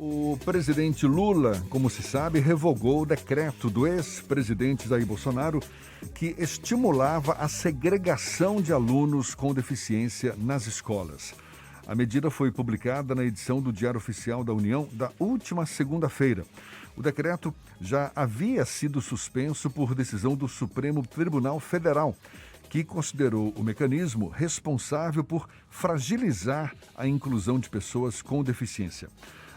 O presidente Lula, como se sabe, revogou o decreto do ex-presidente Jair Bolsonaro que estimulava a segregação de alunos com deficiência nas escolas. A medida foi publicada na edição do Diário Oficial da União da última segunda-feira. O decreto já havia sido suspenso por decisão do Supremo Tribunal Federal, que considerou o mecanismo responsável por fragilizar a inclusão de pessoas com deficiência.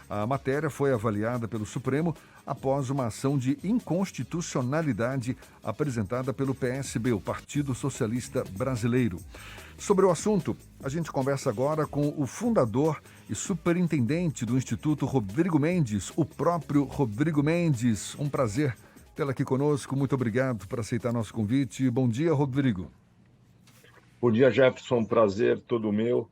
A matéria foi avaliada pelo Supremo após uma ação de inconstitucionalidade apresentada pelo PSB, o Partido Socialista Brasileiro. Sobre o assunto, a gente conversa agora com o fundador e superintendente do Instituto, Rodrigo Mendes, o próprio Rodrigo Mendes. Um prazer tê-lo aqui conosco. Muito obrigado por aceitar nosso convite. Bom dia, Rodrigo. Bom dia, Jefferson. Prazer todo meu.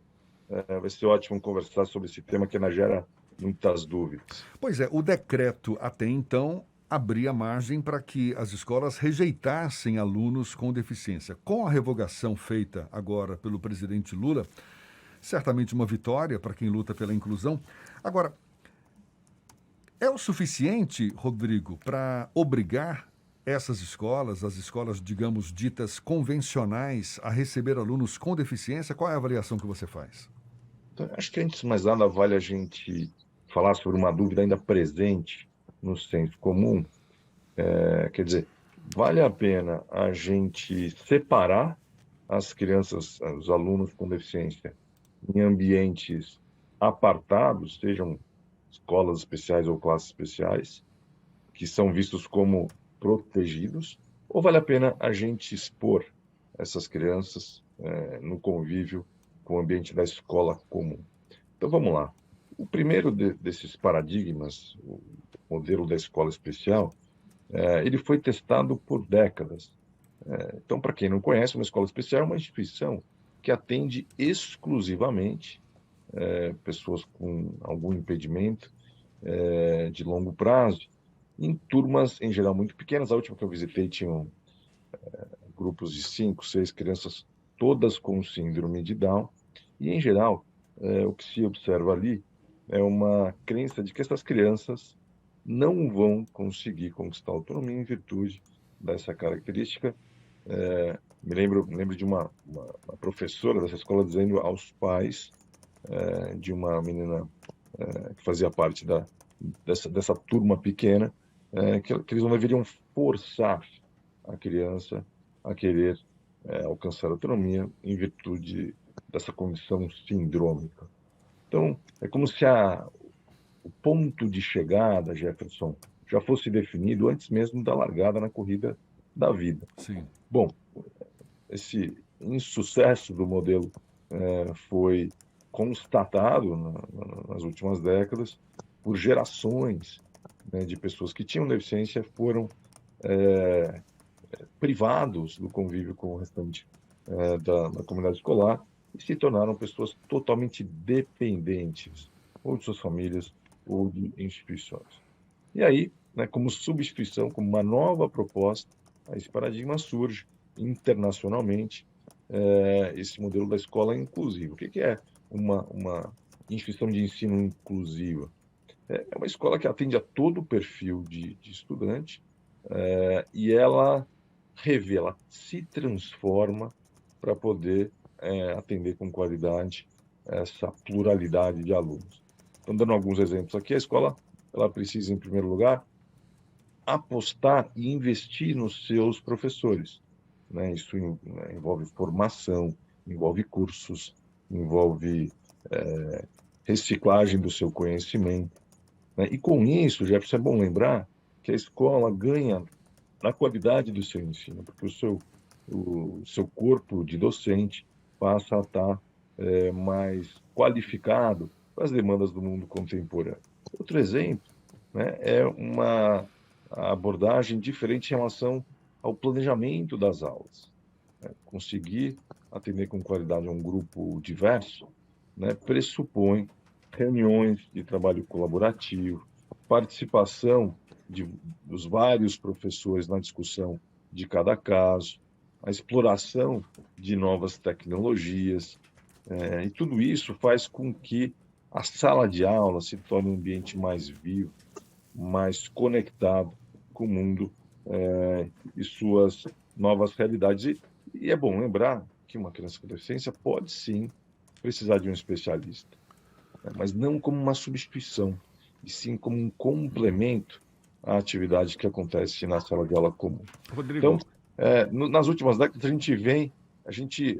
Vai ser ótimo conversar sobre esse tema que ainda gera muitas dúvidas. Pois é, o decreto até então abria margem para que as escolas rejeitassem alunos com deficiência. Com a revogação feita agora pelo presidente Lula, certamente uma vitória para quem luta pela inclusão. Agora, é o suficiente, Rodrigo, para obrigar essas escolas, as escolas, digamos, ditas convencionais, a receber alunos com deficiência? Qual é a avaliação que você faz? Então, acho que antes de mais nada vale a gente falar sobre uma dúvida ainda presente no senso comum. Quer dizer, vale a pena a gente separar as crianças, os alunos com deficiência, em ambientes apartados, sejam escolas especiais ou classes especiais, que são vistos como protegidos, ou vale a pena a gente expor essas crianças no convívio com o ambiente da escola comum? Então, vamos lá. O primeiro desses paradigmas, o modelo da escola especial, ele foi testado por décadas. Então, para quem não conhece, uma escola especial é uma instituição que atende exclusivamente pessoas com algum impedimento de longo prazo, em turmas, em geral, muito pequenas. A última que eu visitei tinham grupos de 5, 6 crianças, todas com síndrome de Down. E, em geral, o que se observa ali é uma crença de que essas crianças não vão conseguir conquistar a autonomia em virtude dessa característica. Me lembro de uma professora dessa escola dizendo aos pais de uma menina que fazia parte dessa turma pequena, que eles não deveriam forçar a criança a querer alcançar a autonomia em virtude dessa condição sindrômica. Então, é como se o ponto de chegada, Jefferson, já fosse definido antes mesmo da largada na corrida da vida. Sim. Bom, esse insucesso do modelo foi constatado nas últimas décadas por gerações de pessoas que tinham deficiência foram privados do convívio com o restante da comunidade escolar e se tornaram pessoas totalmente dependentes, ou de suas famílias, ou de instituições. E aí, como substituição, como uma nova proposta, esse paradigma surge internacionalmente, esse modelo da escola inclusiva. O que é uma instituição de ensino inclusiva? É uma escola que atende a todo o perfil de estudante e ela revela, se transforma para poder atender com qualidade essa pluralidade de alunos. Então, dando alguns exemplos aqui, a escola ela precisa, em primeiro lugar, apostar e investir nos seus professores. Isso envolve formação, envolve cursos, envolve reciclagem do seu conhecimento. E com isso, Jefferson, é bom lembrar que a escola ganha na qualidade do seu ensino, porque o seu corpo de docente passa a estar mais qualificado para as demandas do mundo contemporâneo. Outro exemplo é uma abordagem diferente em relação ao planejamento das aulas. Conseguir atender com qualidade a um grupo diverso pressupõe reuniões de trabalho colaborativo, participação dos vários professores na discussão de cada caso, a exploração de novas tecnologias, e tudo isso faz com que a sala de aula se torne um ambiente mais vivo, mais conectado com o mundo e suas novas realidades. E é bom lembrar que uma criança com deficiência pode sim precisar de um especialista, né? Mas não como uma substituição, e sim como um complemento à atividade que acontece na sala de aula comum. Então, Rodrigo, nas últimas décadas, a gente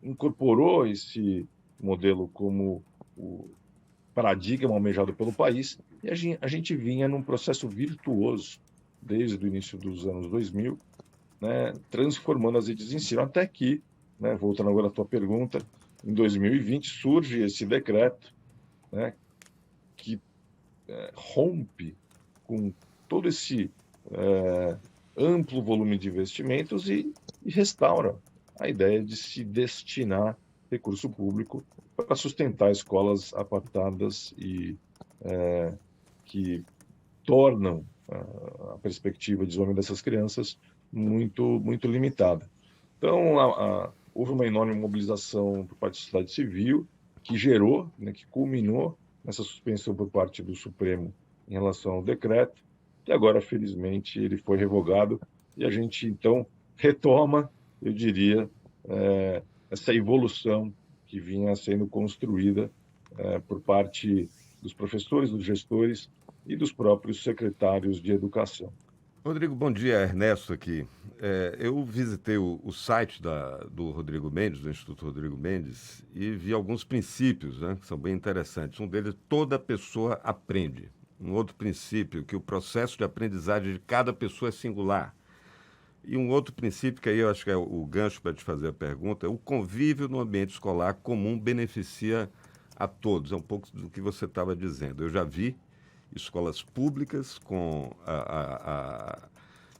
incorporou esse modelo como o paradigma almejado pelo país, e a gente vinha num processo virtuoso desde o início dos anos 2000, né, transformando as redes de ensino, até que, né, voltando agora à tua pergunta, em 2020 surge esse decreto, né, que rompe com todo esse amplo volume de investimentos e restaura a ideia de se destinar recurso público para sustentar escolas apartadas e que tornam a perspectiva de desenvolvimento dessas crianças muito limitada. Então, houve uma enorme mobilização por parte da sociedade civil, que gerou, né, que culminou nessa suspensão por parte do Supremo em relação ao decreto, e agora, felizmente, ele foi revogado, e a gente, então, retoma, eu diria, essa evolução que vinha sendo construída por parte dos professores, dos gestores e dos próprios secretários de educação. Rodrigo, bom dia, Ernesto aqui. Eu visitei o site do Rodrigo Mendes, do Instituto Rodrigo Mendes, e vi alguns princípios, né, que são bem interessantes. Um deles, toda pessoa aprende. Um outro princípio, que o processo de aprendizagem de cada pessoa é singular. E um outro princípio, que aí eu acho que é o gancho para te fazer a pergunta, é o convívio no ambiente escolar comum beneficia a todos. É um pouco do que você estava dizendo. Eu já vi escolas públicas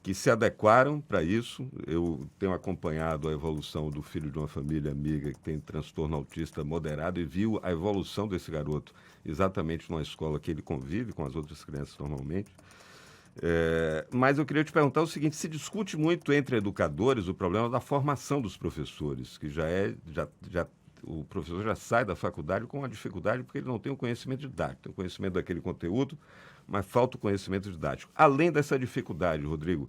que se adequaram para isso. Eu tenho acompanhado a evolução do filho de uma família amiga que tem transtorno autista moderado e viu a evolução desse garoto exatamente numa escola que ele convive com as outras crianças normalmente. Mas eu queria te perguntar o seguinte: se discute muito entre educadores o problema da formação dos professores, que o professor já sai da faculdade com uma dificuldade porque ele não tem o conhecimento didático, tem o conhecimento daquele conteúdo, mas falta o conhecimento didático. Além dessa dificuldade, Rodrigo,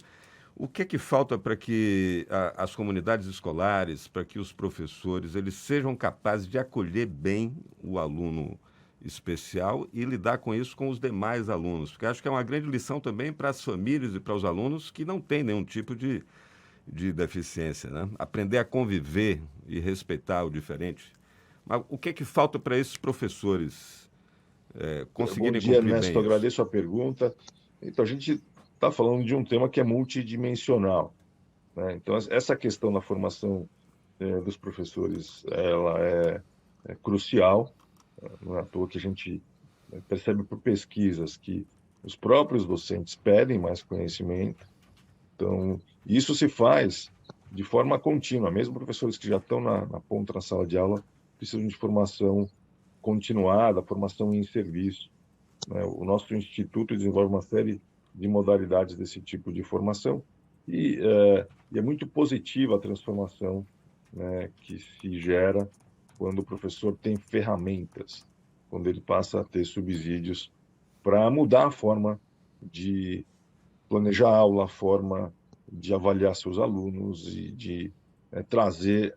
o que é que falta para que as comunidades escolares, para que os professores, eles sejam capazes de acolher bem o aluno especial e lidar com isso com os demais alunos? Porque acho que é uma grande lição também para as famílias e para os alunos que não têm nenhum tipo de deficiência, né? Aprender a conviver e respeitar o diferente. Mas o que é que falta para esses professores Bom conseguirem dia, cumprir Ernesto. bem isso? Agradeço a pergunta. Então, a gente está falando de um tema que é multidimensional, né? Então, essa questão da formação dos professores, ela é crucial. Não é à toa que a gente percebe por pesquisas que os próprios docentes pedem mais conhecimento. Então, isso se faz de forma contínua. Mesmo professores que já estão na ponta da sala de aula precisam de formação continuada, formação em serviço, né? O nosso instituto desenvolve uma série de modalidades desse tipo de formação e é muito positiva a transformação, né, que se gera quando o professor tem ferramentas, quando ele passa a ter subsídios para mudar a forma de planejar a aula, a forma de avaliar seus alunos e de trazer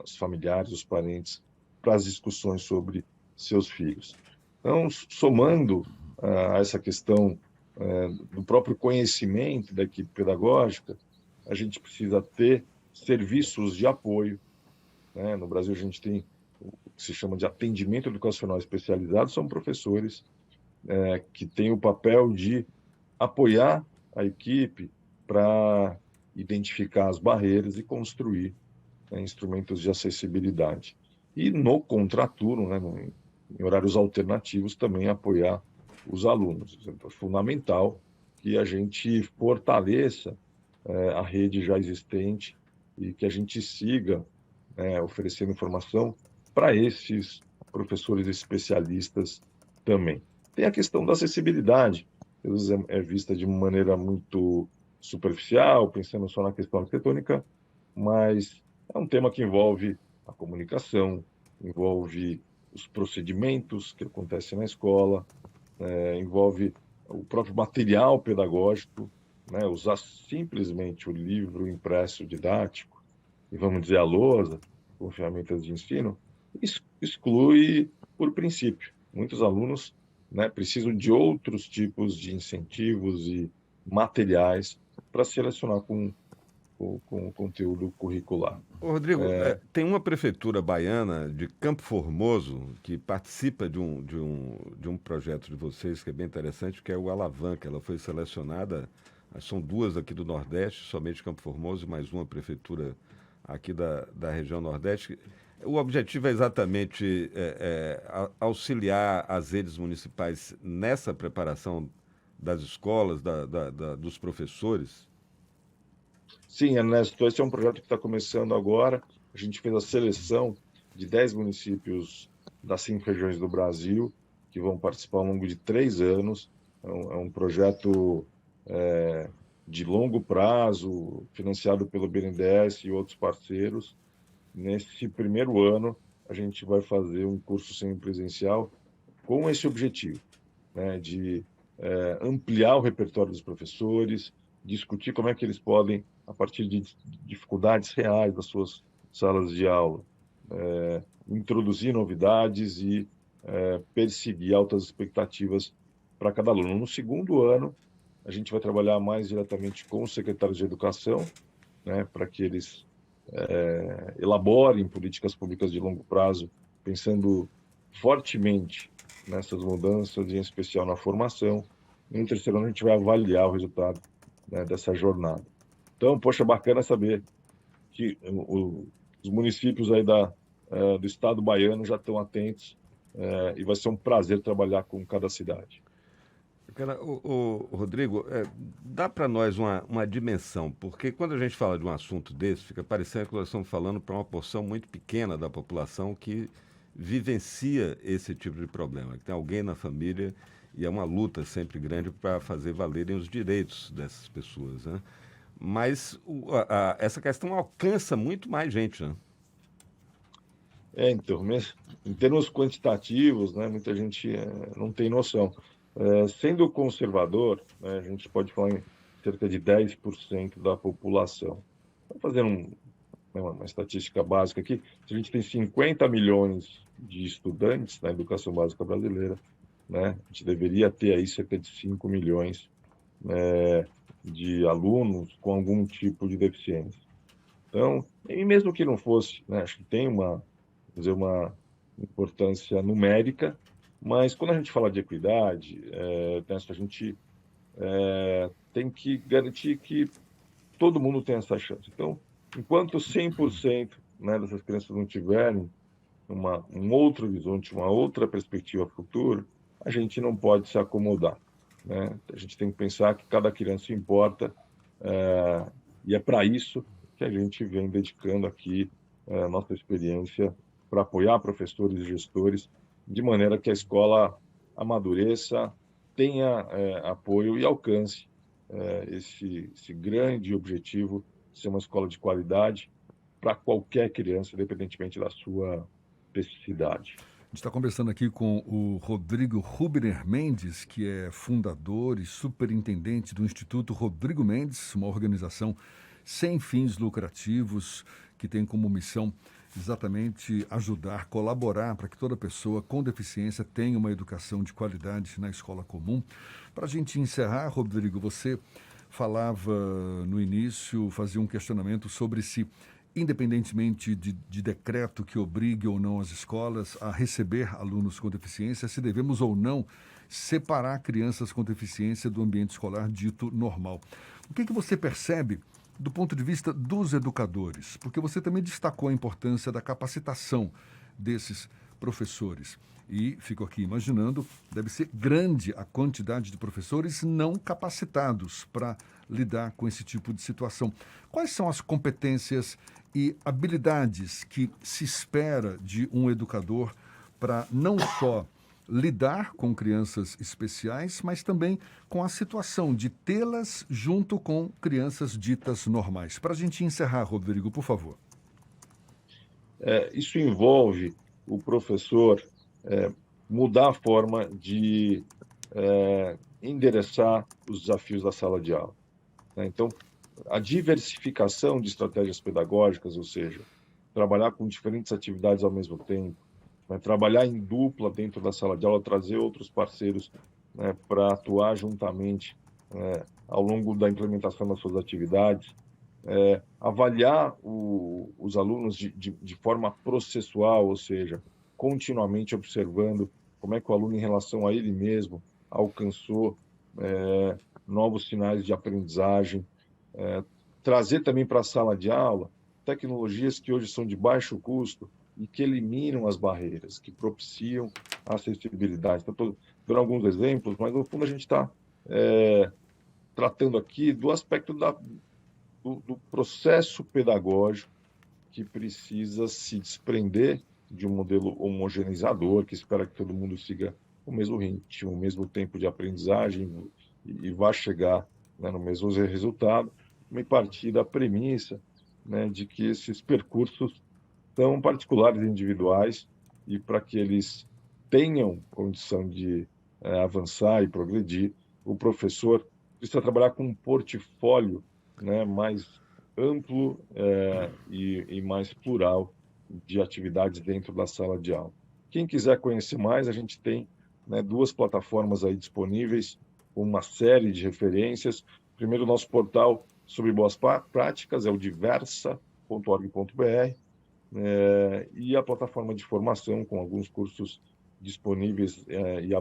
os familiares, os parentes para as discussões sobre seus filhos. Então, somando a essa questão do próprio conhecimento da equipe pedagógica, a gente precisa ter serviços de apoio, né? No Brasil, a gente tem o que se chama de atendimento educacional especializado, são professores que têm o papel de apoiar a equipe para identificar as barreiras e construir, né, instrumentos de acessibilidade. E no contraturno, né, em horários alternativos, também apoiar os alunos. Então, é fundamental que a gente fortaleça a rede já existente e que a gente siga oferecendo informação para esses professores especialistas também. Tem a questão da acessibilidade, às vezes é vista de uma maneira muito superficial, pensando só na questão arquitetônica, mas é um tema que envolve a comunicação, envolve os procedimentos que acontecem na escola, envolve o próprio material pedagógico, né? Usar simplesmente o livro impresso didático e, vamos dizer, a lousa, com ferramentas de ensino, exclui por princípio. Muitos alunos, né, precisam de outros tipos de incentivos e materiais para se relacionar com o conteúdo curricular. Ô, Rodrigo, tem uma prefeitura baiana de Campo Formoso que participa de um projeto de vocês que é bem interessante, que é o Alavanca. Ela foi selecionada, são duas aqui do Nordeste, somente Campo Formoso e mais uma prefeitura aqui da região Nordeste. O objetivo é exatamente auxiliar as redes municipais nessa preparação das escolas, dos professores. Sim, Ernesto, esse é um projeto que está começando agora. A gente fez a seleção de 10 municípios das 5 regiões do Brasil, que vão participar ao longo de 3 anos. É um projeto de longo prazo, financiado pelo BNDES e outros parceiros. Nesse primeiro ano, a gente vai fazer um curso semipresencial com esse objetivo, né, de ampliar o repertório dos professores, discutir como é que eles podem, a partir de dificuldades reais das suas salas de aula, introduzir novidades e perseguir altas expectativas para cada aluno. No segundo ano, a gente vai trabalhar mais diretamente com os secretários de educação, né, para que eles elaborem políticas públicas de longo prazo, pensando fortemente nessas mudanças, e em especial na formação. E no terceiro ano, a gente vai avaliar o resultado, né, dessa jornada. Então, poxa, bacana saber que os municípios aí do estado baiano já estão atentos, e vai ser um prazer trabalhar com cada cidade. Cara, Rodrigo, dá para nós uma dimensão, porque quando a gente fala de um assunto desse, fica parecendo que nós estamos falando para uma porção muito pequena da população que vivencia esse tipo de problema, que tem alguém na família e é uma luta sempre grande para fazer valerem os direitos dessas pessoas, né? Mas essa questão alcança muito mais gente, né? Então, em termos quantitativos, né, muita gente não tem noção. Sendo conservador, né, a gente pode falar em cerca de 10% da população. Vamos fazer uma estatística básica aqui. Se a gente tem 50 milhões de estudantes na educação básica brasileira, né, a gente deveria ter aí cerca de 5 milhões de alunos com algum tipo de deficiência. Então, e mesmo que não fosse, né, acho que tem uma importância numérica, mas quando a gente fala de equidade, a gente tem que garantir que todo mundo tem essa chance. Então, enquanto 100%, né, dessas crianças não tiverem um outro horizonte, uma outra perspectiva futura, a gente não pode se acomodar, né? A gente tem que pensar que cada criança importa, e é para isso que a gente vem dedicando aqui a nossa experiência para apoiar professores e gestores, de maneira que a escola amadureça, tenha apoio e alcance esse grande objetivo de ser uma escola de qualidade para qualquer criança, independentemente da sua especificidade. A gente está conversando aqui com o Rodrigo Rubner Mendes, que é fundador e superintendente do Instituto Rodrigo Mendes, uma organização sem fins lucrativos que tem como missão exatamente ajudar, colaborar para que toda pessoa com deficiência tenha uma educação de qualidade na escola comum. Para a gente encerrar, Rodrigo, você falava no início, fazia um questionamento sobre se, independentemente de decreto que obrigue ou não as escolas a receber alunos com deficiência, se devemos ou não separar crianças com deficiência do ambiente escolar dito normal. O que você percebe do ponto de vista dos educadores? Porque você também destacou a importância da capacitação desses professores. E fico aqui imaginando, deve ser grande a quantidade de professores não capacitados para lidar com esse tipo de situação. Quais são as competências e habilidades que se espera de um educador para não só lidar com crianças especiais, mas também com a situação de tê-las junto com crianças ditas normais? Para a gente encerrar, Rodrigo, por favor. Isso envolve o professor mudar a forma de endereçar os desafios da sala de aula, né? Então, a diversificação de estratégias pedagógicas, ou seja, trabalhar com diferentes atividades ao mesmo tempo, né? Trabalhar em dupla dentro da sala de aula, trazer outros parceiros, né, para atuar juntamente, ao longo da implementação das suas atividades, avaliar os alunos de forma processual, ou seja, continuamente observando como é que o aluno, em relação a ele mesmo, alcançou novos sinais de aprendizagem, trazer também para a sala de aula tecnologias que hoje são de baixo custo e que eliminam as barreiras, que propiciam a acessibilidade. Então, estou dando alguns exemplos, mas no fundo a gente está tratando aqui do aspecto do processo pedagógico que precisa se desprender de um modelo homogeneizador, que espera que todo mundo siga o mesmo ritmo, o mesmo tempo de aprendizagem e vá chegar, né, no mesmo resultado, e partir da premissa, né, de que esses percursos são particulares e individuais, e para que eles tenham condição de avançar e progredir, o professor precisa trabalhar com um portfólio, né, mais amplo e mais plural de atividades dentro da sala de aula. Quem quiser conhecer mais, a gente tem, né, 2 plataformas aí disponíveis, uma série de referências. Primeiro, o nosso portal sobre boas práticas é o diversa.org.br, e a plataforma de formação com alguns cursos disponíveis e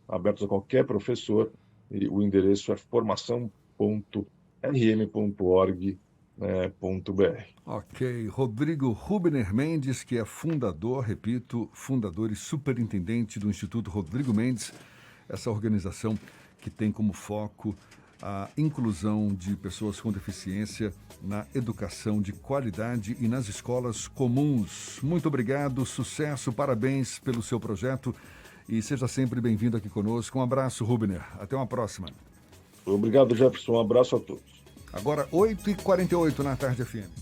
abertos a qualquer professor. E o endereço é formação.rm.org.br. Ok. Rodrigo Rubner Mendes, que é fundador, repito, fundador e superintendente do Instituto Rodrigo Mendes, essa organização que tem como foco a inclusão de pessoas com deficiência na educação de qualidade e nas escolas comuns. Muito obrigado, sucesso, parabéns pelo seu projeto e seja sempre bem-vindo aqui conosco. Um abraço, Rubner. Até uma próxima. Obrigado, Jefferson. Um abraço a todos. Agora, 8h48 na Tarde FM.